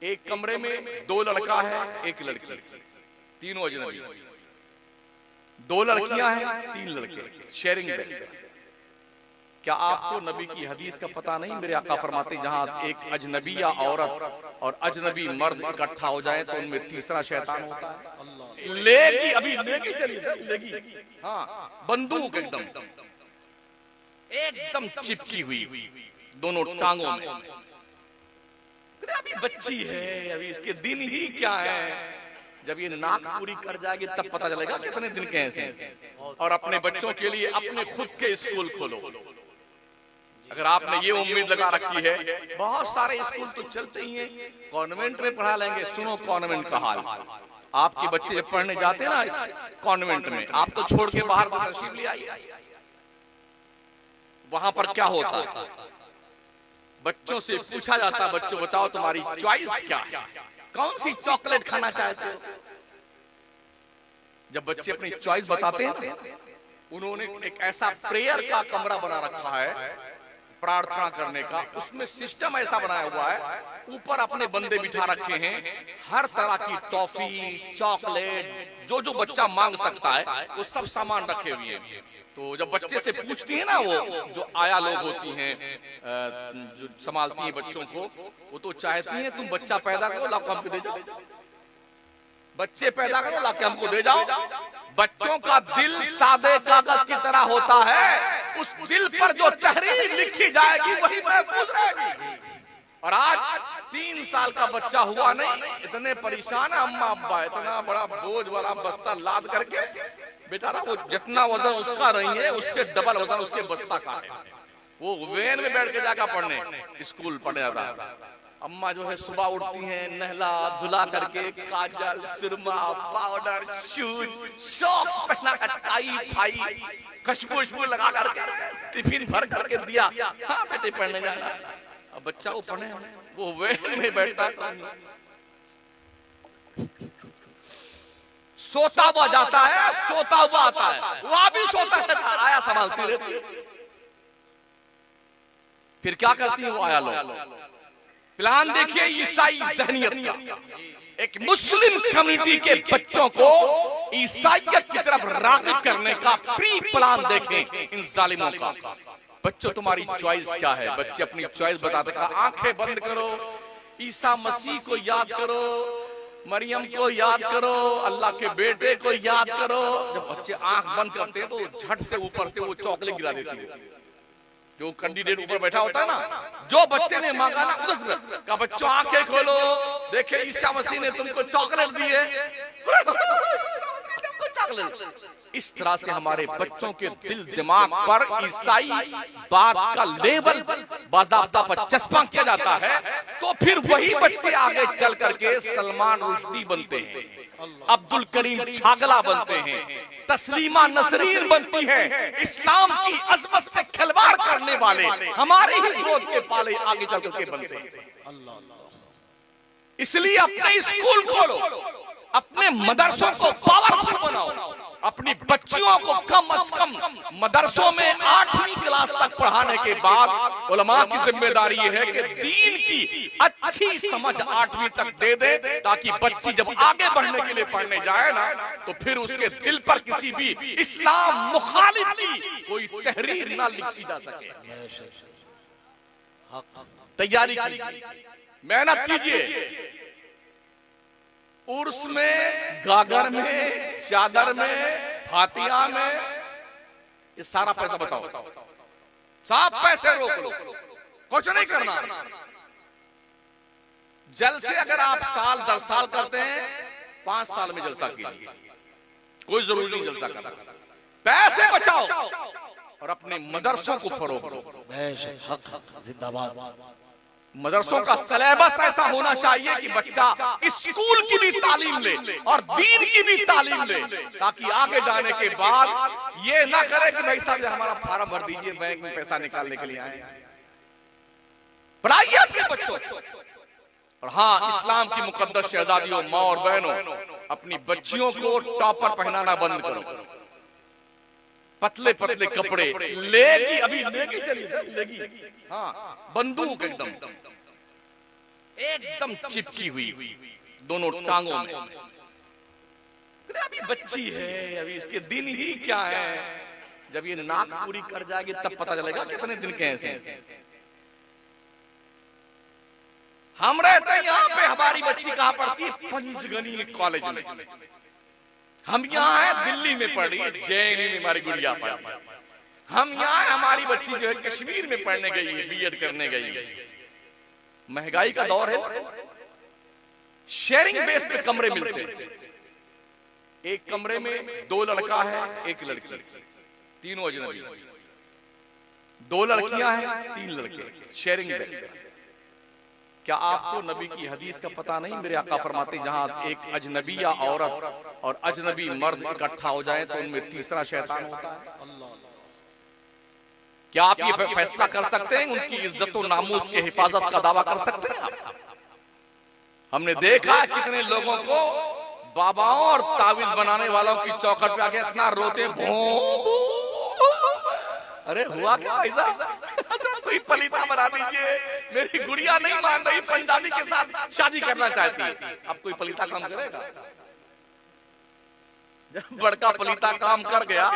एक कमरे में 2 लड़का है, 1 लड़की, तीनों अजनबी। 2 लड़कियां हैं, 3 लड़के, शेयरिंग बेड। क्या आपको नबी की हदीस का पता नहीं? मेरे आका फरमाते जहां एक अजनबी या औरत और अजनबी मर्द इकट्ठा हो जाए तो उनमें तीसरा शैतान होता है। लेगी, अभी लेगी चली लेगी, हाँ, बंदूक एकदम एकदम चिपकी हुई दोनों टांगों में। अभी बच्ची है, अभी इसके दिन ही क्या है। जब ये नाक पूरी कर जाएगी तब पता चलेगा कितने दिन के हैं। और अपने बच्चों के लिए अपने खुद के स्कूल खोलो। अगर आपने ये उम्मीद लगा रखी है, बहुत सारे स्कूल तो चलते ही हैं, कॉन्वेंट में पढ़ा लेंगे। सुनो कॉन्वेंट का हाल, आपके बच्चे जब पढ़ने जाते हैं ना कॉन्वेंट में, आप तो छोड़ के बाहर तशरीफ ले आइए। वहां पर क्या होता है, बच्चों से पूछा जाता है, बच्चों बताओ तुम्हारी चॉइस क्या है, कौन सी चॉकलेट खाना चाहते हो। जब बच्चे अपनी चॉइस बताते हैं, उन्होंने एक ऐसा प्रेयर का कमरा बना रखा है प्रार्थना करने का, उसमें सिस्टम ऐसा बनाया हुआ है, ऊपर अपने बंदे बिठा रखे हैं, हर तरह की टॉफी चॉकलेट जो जो बच्चा मांग सकता है वो सब सामान रखे हुए हैं। तो जब बच्चे से पूछती है ना, वो जो आया लोग होती हैं जो संभालती हैं बच्चों को, वो तो चाहती हैं तुम बच्चा पैदा करो लाके हमको दे जाओ, बच्चे पैदा करो लाके हमको दे जाओ। बच्चों का दिल सादे कागज की तरह होता है, उस दिल पर जो तहरीर लिखी जाएगी वही महफूज रहेगी। और आज 3 साल का बच्चा हुआ नहीं, इतने परेशान है अम्मा अब्बा, इतना बड़ा बोझ वाला बस्ता लाद करके, बेचारा वो जितना वजन उसका नहीं है उससे डबल वजन उसके बस्ता का है। वो वैन में बैठ के जाकर पढ़ने स्कूल पढ़ने जाता है। अम्मा जो है सुबह उठती हैं, नहला धुला करके, काजल सुरमा पाउडर शूज सॉक्स पहना कर, टाई फाई खुशबू लगा करके टिफिन भर करके दिया, हाँ बेटे पढ़ने जाना। अब बच्चा वो पढ़े, वो वैन में बैठता है, सोता हुआ जाता है, सोता हुआ आता है, वो भी सोता है, आया संभालती रहती है। फिर क्या करती है वो आया लोग, प्लान देखिए ईसाई ज़हनियत का, एक मुस्लिम कम्युनिटी के बच्चों को ईसाइयत की तरफ राग़िब करने का प्री प्लान देखें इन जालिमों का। बच्चों तुम्हारी चॉइस क्या है? बच्चे अपनी चॉइस बताते हैं, आंखें बंद करो, ईसा मसीह को याद करो, मरियम को याद करो, अल्लाह के बेटे को याद करो। जब बच्चे आंख बंद करते हैं तो झट से ऊपर से वो चॉकलेट गिरा देती है। जो कैंडिडेट ऊपर बैठा होता है ना, जो बच्चे ने मांगा ना उधर का, बच्चों आंखें खोलो, देखे ईसा मसीह ने तुमको चॉकलेट दी है। इस तरह से हमारे बच्चों के दिल दिमाग पर ईसाई बात का लेबल बाज़ाब्ता पर चस्पा किया जाता है, तो फिर वही बच्चे आगे चल करके सलमान रुश्दी बनते हैं, अब्दुल करीम छागला बनते हैं, तस्लीमा नसरीन बनती है। इस्लाम की अजमत से खिलवाड़ करने वाले हमारे ही गोद के पाले आगे चल करके बनते हैं। इसलिए अपने स्कूल खोलो, अपने मदरसों को पावरफुल बनाओ, अपनी बच्चियों को कम से कम मदरसों में 8वीं क्लास तक पढ़ाने के बाद उलमा की जिम्मेदारी है कि दीन की अच्छी समझ 8वीं तक दे दे, ताकि बच्ची जब आगे बढ़ने के लिए पढ़ने जाए ना, तो फिर उसके दिल पर किसी भी इस्लाम मुखालिफ की कोई तहरीर ना लिखी जा सके। तैयारी मेहनत कीजिए, उर्स में, गागर में, चादर में, फातिया में, ये सारा पैसा बताओ, सब पैसे रोक लो, कुछ नहीं करना। जलसे अगर आप साल 10 साल करते हैं, 5 साल में जलसा कीजिए, कोई जरूरी नहीं जलसा करना। पैसे बचाओ और अपने मदरसों को फरोग दो। जिंदाबाद। मदरसों का सिलेबस ऐसा होना चाहिए कि बच्चा स्कूल की भी तालीम ले और दीन की भी तालीम ले, ताकि आगे जाने के बाद ये ना करे कि भाई साहब हमारा फार्म भर दीजिए, बैंक में पैसा निकालने के लिए आए। पढ़ाइए अपने बच्चों। और हाँ, इस्लाम की मुकद्दस शहजादियों, माँ और बहनों, अपनी बच्चियों को टॉपर पहनाना बंद करो, पतले पतले कपड़े लेगी, अभी लेगी चली लेगी, हाँ बंदूक एकदम एकदम चिपकी हुई दोनों टांगों में। अभी बच्ची है, अभी इसके दिन ही क्या है, जब ये नाक पूरी कर जाएगी तब पता चलेगा कितने दिन के हैं। हम रहते हैं यहाँ पे, हमारी बच्ची कहाँ पढ़ती है? पंचगनी कॉलेज में। हम यहाँ है दिल्ली में पढ़ी, जेएनयू में हमारी गुड़िया पढ़ी। हम यहाँ हमारी बच्ची जो है कश्मीर में पढ़ने गई है, बीएड करने गई है। महंगाई का दौर है, शेयरिंग बेस पे कमरे मिलते हैं। एक कमरे में 2 लड़का है, 1 लड़की, तीनों अजनबी। 2 लड़कियां हैं, 3 लड़के, शेयरिंग बेस। क्या आपको नबी की हदीस का पता नहीं? मेरे आका फरमाते जहां एक अजनबिया औरत और अजनबी मर्द इकट्ठा हो जाए तो उनमें तीसरा शैतान होता है। क्या आप ये फैसला कर सकते हैं? उनकी इज्जत और नामूस की हिफाजत का दावा कर सकते हैं आप? हमने देखा कितने लोगों को बाबाओं और तावीज बनाने वालों की चौखट पे आके इतना रोते, भों। अरे हुआ क्या भाई साहब? कोई पलीता बना दीजिए, मेरी गुड़िया नहीं मान रही, पंजाबी के साथ शादी करना चाहती है। अब कोई पलीता काम करेगा? जब बड़का पलीता काम कर गया,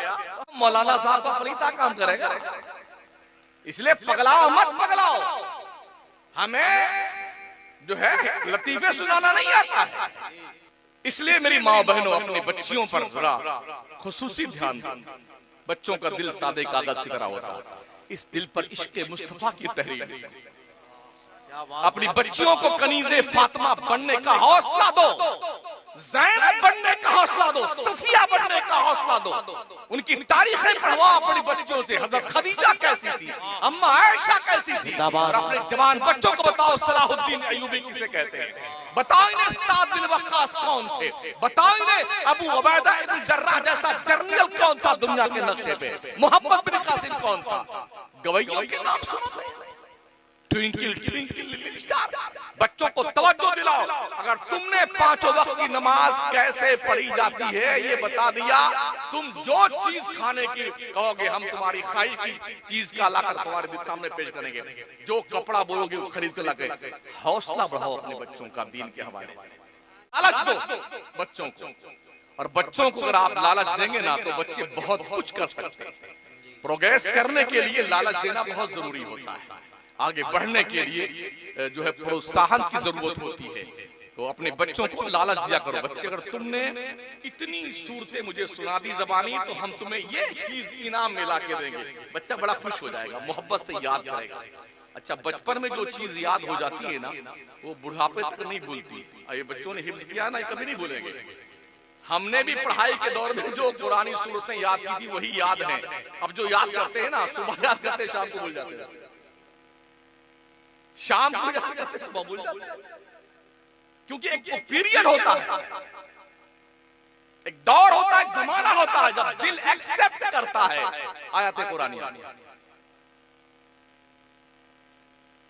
मौलाना साहब का पलीता काम करेगा। इसलिए पगलाओ मत पगलाओ, हमें जो है लतीफे सुनाना नहीं आता है। इसलिए मेरी माँ बहनों, अपने बच्चियों पर थोड़ा खुसूसी ध्यान दें। बच्चों का दिल सादे कागज की तरह होता है, इस दिल पर इश्क़ मुस्तफा की तहरीर। अपनी बच्चियों को कनीज़े फातिमा बनने का हौसला दो, ज़ैनब बनने का हौसला दो, सफिया बनने का हौसला दो। उनकी तारीखें पढ़वाओ अपनी बच्चियों से। हज़रत खदीजा कैसी थी, अम्मा आयशा कैसी थी, और अपने जवान बच्चों को बताओ सलाहुद्दीन अय्यूबी किसे कहते हैं। बताओ इन्हें साद बिन वक्कास कौन थे, बताओ इन्हें अबू उबैदा इब्न जर्राह जैसा जर्नल कौन था दुनिया के नक्शे पे, मोहम्मद बिन कासिम कौन था। गवैयों के नाम सुनो, ट्विंकल ट्विंकल लिटिल स्टार। बच्चों को तवज्जो दिलाओ। अगर तुमने 5 वक्त की नमाज कैसे पढ़ी जाती है ये बता दिया, तुम जो चीज खाने की कहोगे हम तुम्हारी ख्वाहिश की चीज का लाकर तुम्हारे सामने पेश करेंगे। जो कपड़ा बोलोगे वो खरीद कर लाके। हौसला बढ़ाओ अपने बच्चों का दीन के हवाले से। लालच दो बच्चों को, और बच्चों को अगर आप लालच देंगे ना तो बच्चे बहुत कुछ कर सकते हैं। प्रोग्रेस करने के लिए लालच देना बहुत जरूरी होता है। आगे बढ़ने के लिए जो है प्रोत्साहन की जरूरत होती है। तो अपने बच्चों को लालच दिया करो। बच्चे, अगर तुमने इतनी सूरतें मुझे सुना दी ज़बानी तो हम तुम्हें ये चीज इनाम में ला के देंगे। बच्चा बड़ा खुश हो जाएगा, मोहब्बत से याद करेगा। अच्छा, बचपन में जो चीज याद हो जाती है ना वो बुढ़ापे तक नहीं भूलती। ये बच्चों ने हिफ्ज किया ना, कभी नहीं भूलेंगे। हमने भी पढ़ाई के दौर में जो पुरानी सूरतें याद की थी वही याद है। अब जो याद करते हैं ना, सुबह याद करते शाम को भूल जाते हैं, शाम को याद करते सुबह भूल जाते हैं। क्योंकि एक पीरियड होता है, एक दौर होता है, एक जमाना होता है जब दिल एक्सेप्ट करता है आयत कुरानी।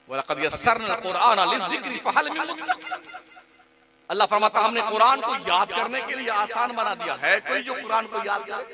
वलक़द यस्सरना कुरान लिज़िक्रि फ़हल मिन मुद्दकिर। अल्लाह फरमाता हमने कुरान को याद करने के लिए आसान बना दिया है। कोई जो कुरान को याद करे,